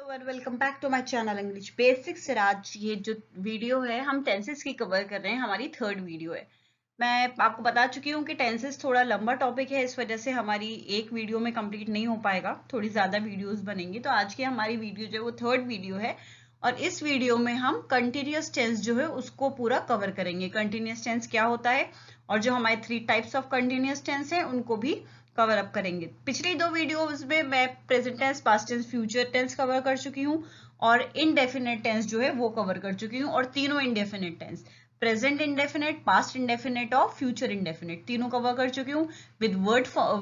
And welcome back to my channel English basics. आज ये जो वीडियो है हम टेंसेस की कवर कर रहे हैं, हमारी थर्ड वीडियो है। मैं आपको बता चुकी हूँ कि टेंसेस थोड़ा लंबा टॉपिक है, इस वजह से हमारी एक वीडियो में कंप्लीट नहीं हो पाएगा, थोड़ी ज़्यादा वीडियोस बनेंगी। तो आज की हमारी वीडियो जो है वो थर्ड वीडियो है और इस वीडियो में हम कंटिन्यूअस टेंस जो है उसको पूरा कवर करेंगे। कंटिन्यूअस टेंस क्या होता है और जो हमारे 3 टाइप्स ऑफ कंटिन्यूअस टेंस है उनको भी कवर अप करेंगे। पिछली 2 वीडियोस में मैं present tense, past tense, future tense cover कर चुकी हूँ और इनडेफिनेट टेंस जो है वो कवर कर चुकी हूँ। और तीनों indefinite tense, present indefinite, past indefinite और फ्यूचर इंडेफिनेट, तीनों कवर कर चुकी हूँ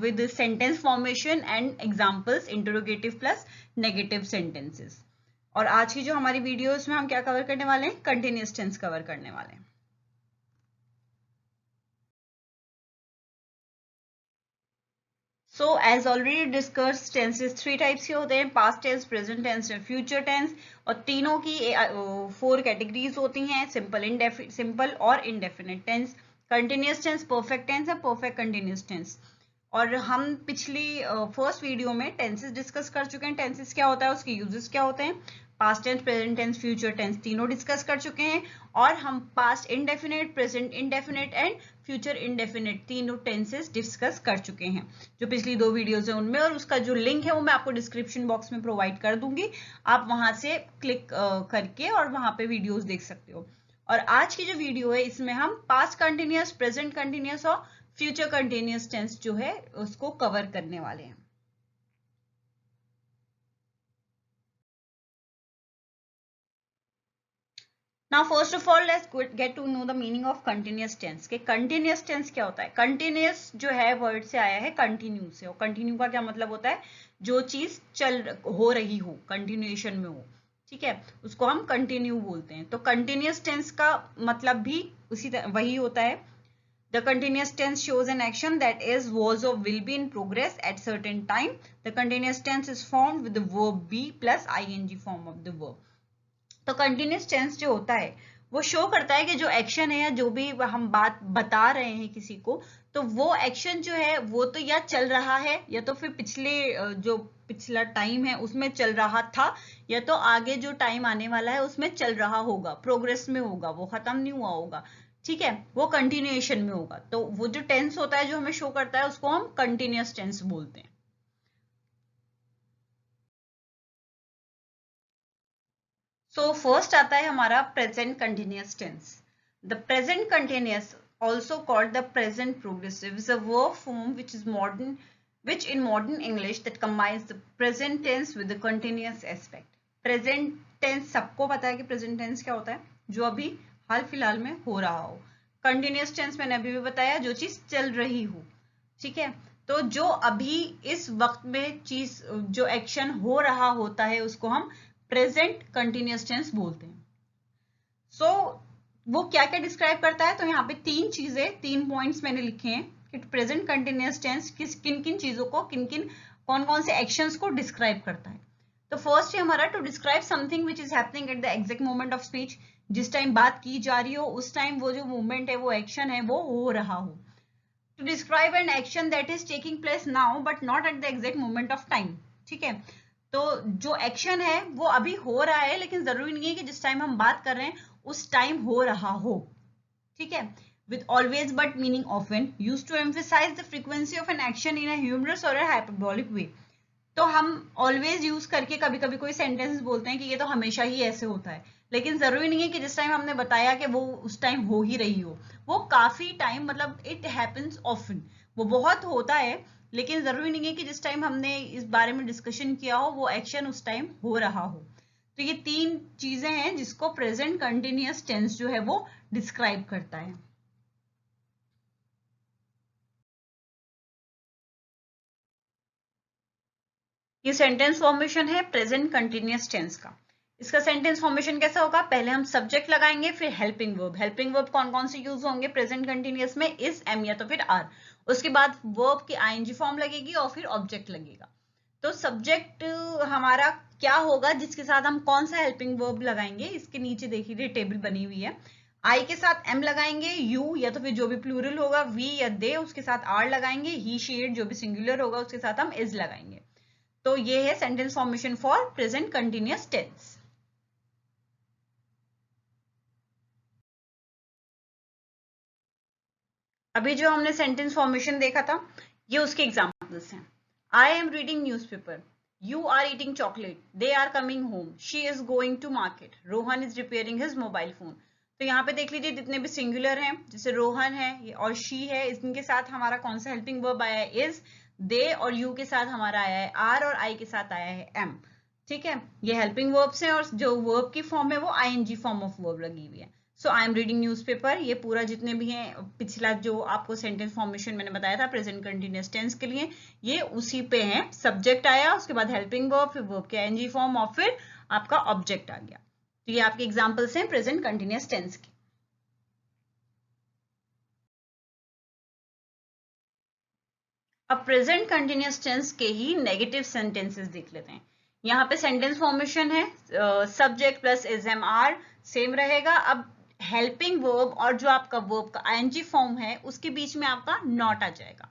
with sentence formation and examples, interrogative plus negative sentences. और आज की जो हमारी वीडियो है उसमें हम क्या कवर करने वाले हैं? कंटिन्यूअस टेंस कवर करने वाले हैं। So as already discussed, tenses 3 types के होते हैं, पास्ट टेंस, प्रेजेंट टेंस और फ्यूचर टेंस। और तीनों की 4 कैटेगरीज होती हैं, सिंपल और indefinite tense, continuous tense, perfect tense और परफेक्ट कंटिन्यूअस टेंस। और हम पिछली फर्स्ट वीडियो में टेंसेस डिस्कस कर चुके हैं। टेंसेस क्या होता है, उसके यूजेस क्या होते हैं, past tense, present tense, future tense तीनों डिस्कस कर चुके हैं। और हम past indefinite, present indefinite and future indefinite तीनों टेंसेस डिस्कस कर चुके हैं जो पिछली 2 वीडियोस है उनमें। और उसका जो लिंक है वो मैं आपको डिस्क्रिप्शन बॉक्स में प्रोवाइड कर दूंगी, आप वहां से क्लिक करके और वहां पे वीडियोस देख सकते हो। और आज की जो वीडियो है इसमें हम पास्ट कंटिन्यूअस, प्रेजेंट कंटिन्यूअस और फ्यूचर कंटिन्यूअस टेंस जो है उसको कवर करने वाले हैं। Now first of all let's get to know the meaning of continuous tense। के continuous tense क्या होता है? continuous जो है वर्ड से आया है continue से, और continue का क्या मतलब होता है? जो चीज हो रही हो, continuation में हो, ठीक है, उसको हम continue बोलते हैं। तो continuous tense का मतलब भी वही होता है। The continuous tense shows an action that is, was or will be in progress at certain time. The continuous tense is formed with the verb be plus ing form of the verb। तो continuous tense जो होता है वो show करता है कि जो action है या जो भी हम बात बता रहे हैं किसी को, तो वो एक्शन जो है वो तो या चल रहा है या तो फिर जो पिछला टाइम है उसमें चल रहा था, या तो आगे जो टाइम आने वाला है उसमें चल रहा होगा, प्रोग्रेस में होगा, वो खत्म नहीं हुआ होगा, ठीक है, वो कंटिन्यूएशन में होगा। तो वो जो टेंस होता है जो हमें शो करता है उसको हम कंटिन्यूस टेंस बोलते हैं। सो फर्स्ट आता है हमारा present continuous tense. The present continuous, also called the present progressive, is a verb form which in modern English that combines the present tense with the continuous aspect। Present tense सबको पता है कि present tense क्या होता है, जो अभी हाल फिलहाल में हो रहा हो। कंटिन्यूअस टेंस मैंने अभी भी बताया, जो चीज चल रही हो, ठीक है। तो जो अभी इस वक्त में चीज, जो एक्शन हो रहा होता है उसको हम प्रेजेंट कंटिन्यूअस टेंस बोलते हैं। सो वो क्या क्या डिस्क्राइब करता है, तो यहाँ पे 3 पॉइंट्स मैंने लिखे हैं कि प्रेजेंट कंटिन्यूअस टेंस किन किन चीजों को, कौन कौन से एक्शंस को डिस्क्राइब करता है। तो फर्स्ट है हमारा to describe something which is happening at the exact moment of speech. जिस टाइम बात की जा रही हो उस टाइम वो जो मूवमेंट है, वो एक्शन है, वो हो रहा हो। To describe an action that is taking place now but not at the exact moment of time, ठीक है। तो जो एक्शन है वो अभी हो रहा है, लेकिन जरूरी नहीं है कि जिस टाइम हम बात कर रहे हैं उस टाइम हो रहा हो, ठीक है। with always but meaning often, used to emphasize the frequency of an action in a humorous or a hyperbolic way। तो हम ऑलवेज यूज करके कभी कभी कोई सेंटेंस बोलते हैं कि ये तो हमेशा ही ऐसे होता है, लेकिन जरूरी नहीं है कि जिस टाइम हमने बताया कि वो उस टाइम हो ही रही हो। वो काफी टाइम, मतलब इट हैपेंस ऑफन, वो बहुत होता है, लेकिन जरूरी नहीं है कि जिस टाइम हमने इस बारे में डिस्कशन किया हो वो एक्शन उस टाइम हो रहा हो। तो ये 3 चीजें हैं जिसको प्रेजेंट कंटिन्यूअस टेंस जो है वो डिस्क्राइब करता है। ये सेंटेंस फॉर्मेशन है प्रेजेंट कंटिन्यूअस टेंस का। इसका सेंटेंस फॉर्मेशन कैसा होगा, पहले हम सब्जेक्ट लगाएंगे, फिर हेल्पिंग वर्ब। हेल्पिंग वर्ब कौन कौन से यूज होंगे प्रेजेंट कंटिन्यूअस में, इज, एम या तो फिर आर। उसके बाद वर्ब की आईएनजी फॉर्म लगेगी और फिर ऑब्जेक्ट लगेगा। तो सब्जेक्ट हमारा क्या होगा, जिसके साथ हम कौन सा हेल्पिंग वर्ब लगाएंगे, इसके नीचे देखिए टेबल बनी हुई है। आई के साथ एम लगाएंगे, यू या तो फिर जो भी प्लूरल होगा वी या दे उसके साथ आर लगाएंगे, ही शी इट जो भी सिंगुलर होगा उसके साथ हम इज लगाएंगे। तो ये है sentence formation for present continuous tense. अभी जो हमने सेंटेंस फॉर्मेशन देखा था ये उसके एग्जांपल्स हैं। I am reading newspaper, you are eating chocolate, they are coming home, she is going to market, Rohan is repairing his mobile phone. तो यहाँ पे देख लीजिए जितने भी सिंगुलर हैं, जैसे रोहन है और शी है, इनके साथ हमारा कौन सा हेल्पिंग वर्ब आया है इज, दे और यू के साथ हमारा आया है आर और आई के साथ आया है एम। ठीक है, ये हेल्पिंग वर्ब्स हैं और जो वर्ब की फॉर्म है वो आईएनजी फॉर्म ऑफ वर्ब लगी हुई है। सो आई एम रीडिंग न्यूज़पेपर, ये पूरा जितने भी हैं पिछला जो आपको सेंटेंस फॉर्मेशन मैंने बताया था प्रेजेंट कंटिन्यूअस टेंस के लिए, ये उसी पे है। सब्जेक्ट आया, उसके बाद हेल्पिंग वर्ब, फिर वर्ब के आईएनजी फॉर्म और फिर आपका ऑब्जेक्ट आ गया। तो ये आपके एग्जांपल्स हैं प्रेजेंट कंटिन्यूअस टेंस के। अब प्रेजेंट कंटिन्यूअस टेंस के ही नेगेटिव सेंटेंसेस देख लेते हैं। यहाँ पे सेंटेंस फॉर्मेशन है subject plus is am are same रहेगा। अब हेल्पिंग वर्ब और जो आपका वर्ब का आईएनजी फॉर्म है उसके बीच में आपका नॉट आ जाएगा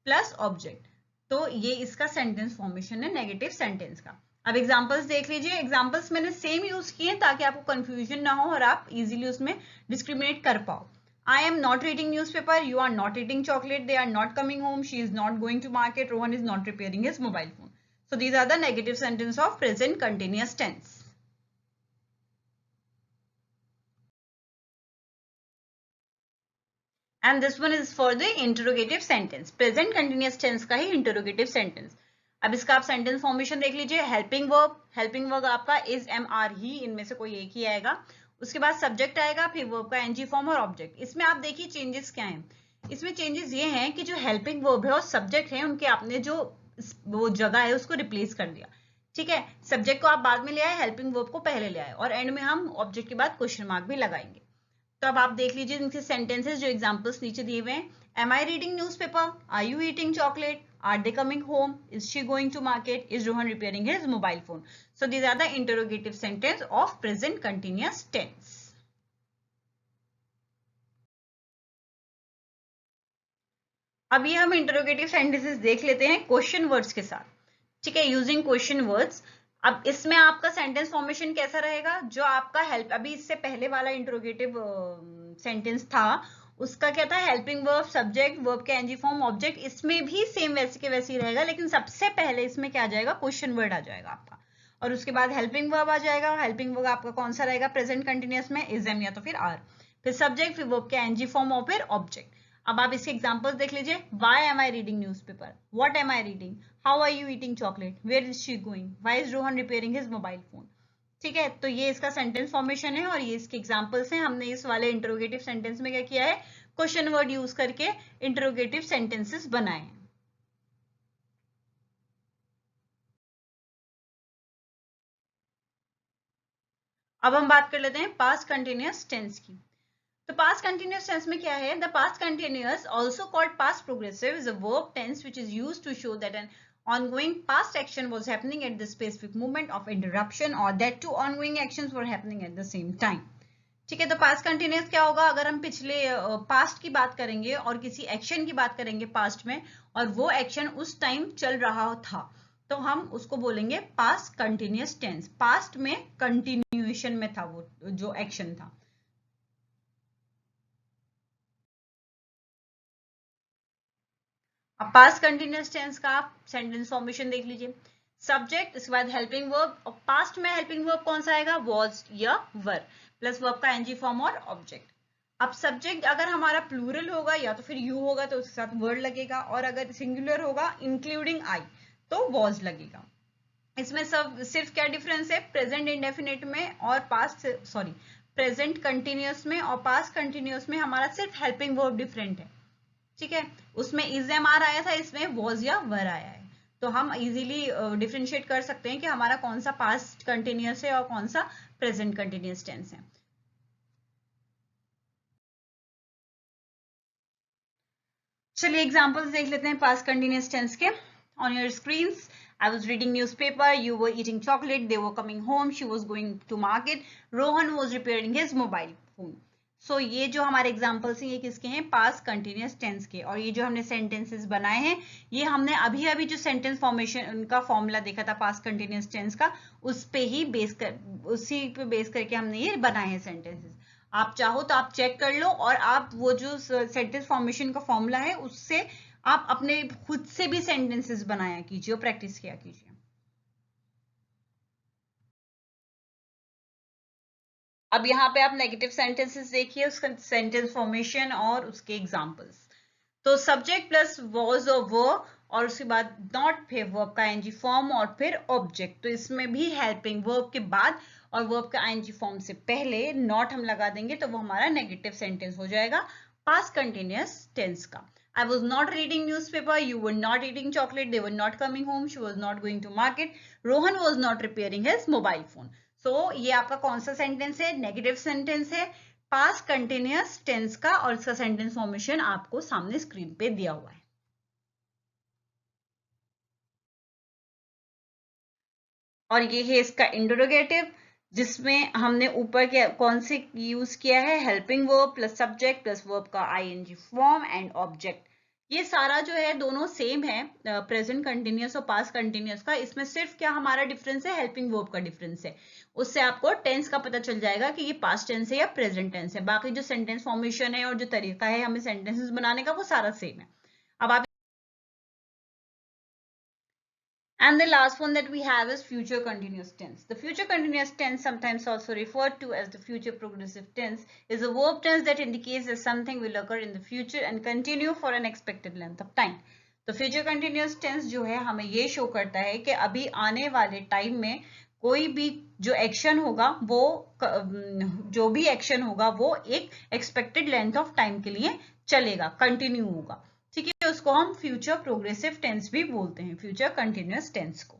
प्लस ऑब्जेक्ट। तो ये इसका सेंटेंस फॉर्मेशन है नेगेटिव सेंटेंस का। अब एग्जांपल्स देख लीजिए, एग्जांपल्स मैंने सेम यूज किए ताकि आपको कंफ्यूजन ना हो और आप इजीली उसमें डिस्क्रिमिनेट कर पाओ। I am not reading newspaper, you are not eating chocolate, they are not coming home, she is not going to market, Rohan is not repairing his mobile phone. So these are the negative sentence of present continuous tense. And this one is for the interrogative sentence. Present continuous tense का ही interrogative sentence. अब इसका आप sentence formation देख लीजिए। Helping verb आपका is am are ही, इनमें से कोई एक ही आएगा। उसके बाद सब्जेक्ट आएगा, फिर वर्ब का एनजी फॉर्म और ऑब्जेक्ट। इसमें आप देखिए चेंजेस क्या हैं। इसमें चेंजेस ये हैं कि जो हेल्पिंग वर्ब है और सब्जेक्ट है उनके आपने जो वो जगह है उसको रिप्लेस कर दिया। ठीक है, सब्जेक्ट को आप बाद में ले आए, हेल्पिंग वर्ब को पहले ले आए और एंड में हम ऑब्जेक्ट के बाद क्वेश्चन मार्क भी लगाएंगे। तो अब आप देख लीजिए इनके सेंटेंसेस जो एग्जांपल्स नीचे दिए हुए हैं। Am I reading newspaper, are you eating chocolate, are they coming home, is she going to market, is Rohan repairing his mobile phone. So these are the interrogative sentence of present continuous tense. अब ये हम interrogative sentences देख लेते हैं question words के साथ। ठीक है, यूजिंग क्वेश्चन वर्ड्स। अब इसमें आपका सेंटेंस फॉर्मेशन कैसा रहेगा, जो आपका हेल्प, अभी इससे पहले वाला इंटरोगेटिव सेंटेंस था उसका क्या था, हेल्पिंग वर्ब, सब्जेक्ट, वर्ब के एनजी फॉर्म, ऑब्जेक्ट। इसमें भी सेम वैसे के वैसे ही रहेगा, लेकिन सबसे पहले इसमें क्या आ जाएगा, क्वेश्चन वर्ड आ जाएगा आपका और उसके बाद हेल्पिंग वर्ब आ जाएगा। हेल्पिंग वर्ब आपका कौन सा रहेगा प्रेजेंट कंटिन्यूअस में, इज एम या तो फिर आर, फिर सब्जेक्ट, फिर वर्ब के एनजी फॉर्म और फिर ऑब्जेक्ट। अब आप इसके एग्जांपल्स देख लीजिए। Why am I reading newspaper, what am I reading, how are you eating chocolate, where is she going, why is Rohan repairing his mobile phone. ठीक है, तो ये इसका सेंटेंस फॉर्मेशन है और ये इसके एग्जांपल्स हैं। हमने इस वाले इंटरोगेटिव सेंटेंस में क्या किया है, क्वेश्चन वर्ड यूज करके इंटरोगेटिव सेंटेंसेस बनाए हैं। अब हम बात कर लेते हैं पास्ट कंटिन्यूअस टेंस की। तो पास्ट कंटिन्यूअस टेंस में क्या है, the past continuous also called past progressive is a verb tense which is used to show that an ongoing past action was happening at the specific moment of interruption or that two ongoing actions were happening at the same time. ठीक है, तो past continuous क्या होगा, अगर हम पिछले past की बात करेंगे और किसी एक्शन की बात करेंगे पास्ट में और वो एक्शन उस टाइम चल रहा था तो हम उसको बोलेंगे पास्ट कंटिन्यूअस टेंस। पास्ट में कंटिन्यूएशन में था वो जो एक्शन था। अब पास्ट कंटिन्यूअस टेंस का आप सेंटेंस फॉर्मेशन देख लीजिए। सब्जेक्ट, इसके बाद हेल्पिंग वर्ब, और पास्ट में हेल्पिंग वर्ब कौन सा आएगा, वॉज या वर, प्लस वर्ब का एनजी फॉर्म और ऑब्जेक्ट। अब सब्जेक्ट अगर हमारा प्लूरल होगा या तो फिर यू होगा तो उसके साथ वर्ड लगेगा, और अगर सिंगुलर होगा इंक्लूडिंग आई तो वॉज लगेगा। इसमें सब सिर्फ क्या डिफरेंस है, प्रेजेंट इंडेफिनिट में और पास्ट सॉरी प्रेजेंट कंटिन्यूअस में और पास्ट कंटिन्यूअस में हमारा सिर्फ हेल्पिंग वर्ब डिफरेंट है। ठीक है, उसमें इज एम आर आया था, इसमें वॉज या वर आया है। तो हम इजीली डिफरेंशिएट कर सकते हैं कि हमारा कौन सा पास्ट कंटिन्यूअस है और कौन सा प्रेजेंट कंटिन्यूअस टेंस है। चलिए एग्जांपल्स देख लेते हैं पास्ट कंटिन्यूअस टेंस के। On your screens, I was reading newspaper, you were eating chocolate, they were coming home, she was going to market, Rohan was repairing his mobile phone. सो ये जो हमारे examples हैं ये किसके हैं, पास्ट कंटिन्यूअस टेंस के। और ये जो हमने सेंटेंसेस बनाए हैं ये हमने अभी अभी जो सेंटेंस फॉर्मेशन उनका फॉर्मूला देखा था पास्ट कंटिन्यूअस टेंस का, उस पे ही उसी पे बेस करके हमने ये बनाए हैं सेंटेंसेस। आप चाहो तो आप चेक कर लो और आप वो जो सेंटेंस फॉर्मेशन का फॉर्मूला है उससे आप अपने खुद से भी सेंटेंसेस बनाया कीजिए और प्रैक्टिस किया कीजिए। अब यहाँ पे आप नेगेटिव सेंटेंसेस देखिए, उसका सेंटेंस फॉर्मेशन और उसके एग्जांपल्स। तो सब्जेक्ट प्लस वॉज और वर और उसके बाद नॉट, फिर वर्ब का आईएनजी फॉर्म और फिर ऑब्जेक्ट। तो इसमें भी हेल्पिंग वर्ब के बाद और वर्ब का आईएनजी फॉर्म से पहले नॉट हम लगा देंगे तो वो हमारा नेगेटिव सेंटेंस हो जाएगा पास्ट कंटिन्यूअस टेंस का। I was not reading newspaper, you were not eating chocolate, they were not coming home, she was not going to market, Rohan was not repairing his mobile phone. So ये आपका कौन सा sentence है, negative sentence है past continuous tense का और इसका sentence formation आपको सामने स्क्रीन पे दिया हुआ है। और ये है इसका इंटरोगेटिव जिसमें हमने ऊपर के कौन से यूज किया है, helping verb plus subject plus verb का आईएनजी फॉर्म एंड ऑब्जेक्ट। ये सारा जो है दोनों सेम है, प्रेजेंट कंटिन्यूअस और पास्ट कंटिन्यूअस का। इसमें सिर्फ क्या हमारा डिफरेंस है, हेल्पिंग वर्ब का डिफरेंस है। उससे आपको टेंस का पता चल जाएगा कि ये पास्ट टेंस है या प्रेजेंट टेंस है। बाकी जो सेंटेंस फॉर्मेशन है और जो तरीका है हमें सेंटेंसेस बनाने का वो सारा सेम है। अब आप And the last one that we have is future continuous tense. The future continuous tense, sometimes also referred to as the future progressive tense, is a verb tense that indicates that something will occur in the future and continue for an expected length of time. तो future continuous tense जो है हमें ये show करता है कि अभी आने वाले टाइम में कोई भी जो एक्शन होगा वो जो भी एक्शन होगा वो एक एक्सपेक्टेड लेंथ ऑफ टाइम के लिए चलेगा, कंटिन्यू होगा। ठीक है, उसको हम फ्यूचर प्रोग्रेसिव टेंस भी बोलते हैं, फ्यूचर कंटिन्यूअस टेंस को।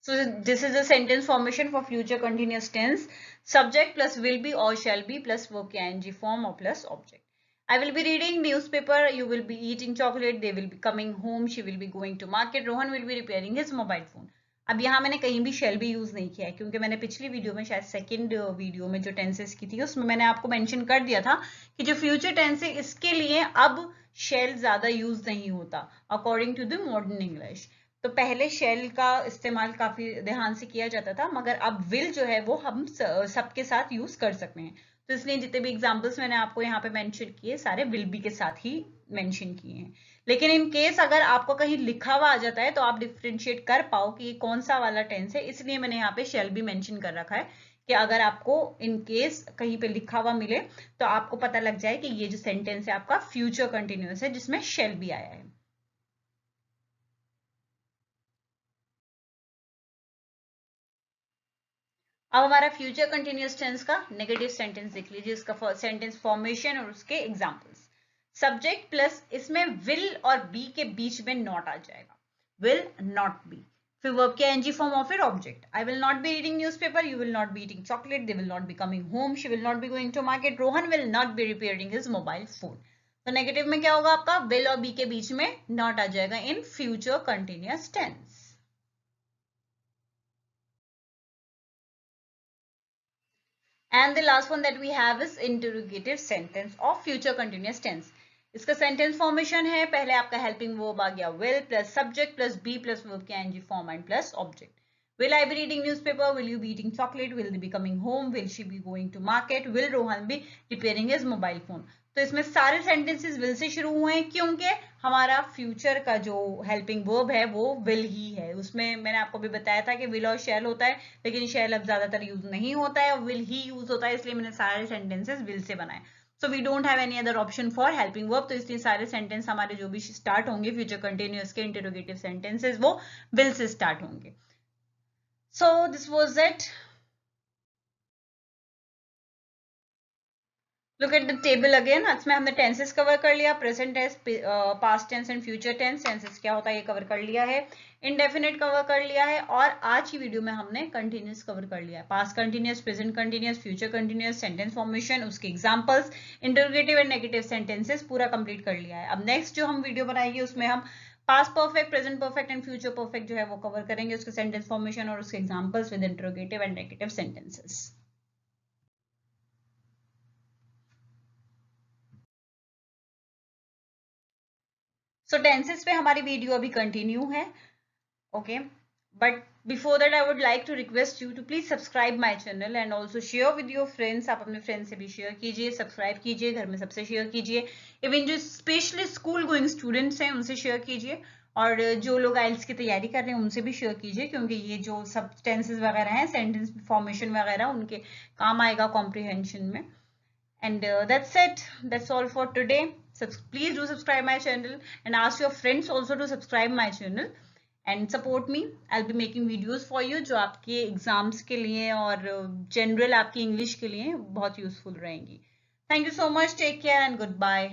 So this is a sentence formation for future continuous tense. Subject plus will be or shall be plus verb के ing form or plus object. I will be reading newspaper, you will be eating chocolate, they will be coming home, she will be going to market, Rohan will be repairing his mobile phone. अब यहाँ मैंने कहीं भी shell भी use नहीं किया है क्योंकि मैंने पिछली वीडियो में, शायद सेकंड वीडियो में जो टेंसेस की थी उसमें मैंने आपको मेंशन कर दिया था कि जो फ्यूचर टेंस है इसके लिए अब शेल ज्यादा यूज नहीं होता according to the modern English. तो पहले शेल का इस्तेमाल काफी ध्यान से किया जाता था मगर अब विल जो है वो हम सबके साथ यूज कर सकते हैं। तो इसलिए जितने भी एग्जाम्पल्स मैंने आपको यहाँ पे मेंशन किए सारे विल बी के साथ ही मेंशन किए हैं। लेकिन इन केस अगर आपको कहीं लिखा हुआ आ जाता है तो आप डिफरेंशिएट कर पाओ कि ये कौन सा वाला टेंस है, इसलिए मैंने यहाँ पे शेल भी मेंशन कर रखा है कि अगर आपको इन केस कहीं पे लिखा हुआ मिले तो आपको पता लग जाए कि ये जो सेंटेंस है आपका फ्यूचर कंटिन्यूअस है जिसमें शेल भी आया है। अब हमारा फ्यूचर कंटिन्यूअस टेंस का नेगेटिव सेंटेंस देख लीजिए, उसका सेंटेंस फॉर्मेशन और उसके एग्जांपल्स। सब्जेक्ट प्लस इसमें विल और बी के बीच में नॉट आ जाएगा, विल नॉट बी, फिर वर्ब के एनजी फॉर्म और फिर object. I will not be reading newspaper, you will not be eating chocolate, they will not be coming home, she will not be going to market, Rohan will not be repairing his mobile phone. तो negative में क्या होगा आपका, will और be के बीच में not आ जाएगा in future continuous tense. And the last one that we have is interrogative sentence of future continuous tense. इसका सेंटेंस फॉर्मेशन है, पहले आपका हेल्पिंग वर्ब आ गया will plus subject plus be plus verb के NG form and plus object. Will I be reading newspaper? Will you be eating chocolate? Will they be coming home? Will she be going to market? Will Rohan be repairing his mobile phone? तो इसमें सारे sentences will से शुरू हुए हैं क्योंकि हमारा future का जो हेल्पिंग वर्ब है वो विल ही है। उसमें मैंने आपको भी बताया था कि विल और शैल होता है लेकिन शैल अब ज्यादातर यूज नहीं होता है और विल ही यूज होता है, इसलिए मैंने सारे सेंटेंसेस विल से बनाए। So we don't have any other option for helping verb, तो इसलिए सारे सेंटेंस हमारे जो भी स्टार्ट होंगे फ्यूचर कंटिन्यूअस के इंटरोगेटिव सेंटेंसेस वो विल से स्टार्ट होंगे। So this was it. Look at the table again. इसमें हमने टेंसेस कवर कर लिया, present tense, past tense and future tense. Tenses क्या होता है ये कवर कर लिया है, इंडेफिनिट कवर कर लिया है और आज की वीडियो में हमने कंटिन्यूअस कवर कर लिया है, past continuous, present continuous, future continuous, sentence formation, उसके examples, interrogative and negative sentences पूरा कंप्लीट कर लिया है। अब नेक्स्ट जो हम वीडियो बनाएंगे उसमें हम past perfect, present perfect and future perfect जो है वो कवर करेंगे, उसके सेंटेंस फॉर्मेशन और उसके examples with interrogative and negative sentences. So tenses पे हमारी वीडियो अभी कंटिन्यू है, okay, but before that I would like to request you to please subscribe my channel and also share with your friends. आप अपने friends से भी share कीजिए, subscribe कीजिए, घर में सबसे शेयर कीजिए, इवन जो स्पेशली स्कूल गोइंग स्टूडेंट्स हैं उनसे शेयर कीजिए, और जो लोग आइल्स की तैयारी कर रहे हैं उनसे भी शेयर कीजिए, क्योंकि ये जो सब टेंसेस वगैरह हैं, सेंटेंस फॉर्मेशन वगैरह, उनके काम आएगा कॉम्प्रिहेंशन में। And that's it. That's all for today. Please do subscribe my channel and ask your friends also to subscribe my channel and support me. I'll be making videos for you जो आपके exams के लिए और general आपकी English के लिए बहुत useful रहेंगी. Thank you so much. Take care and goodbye.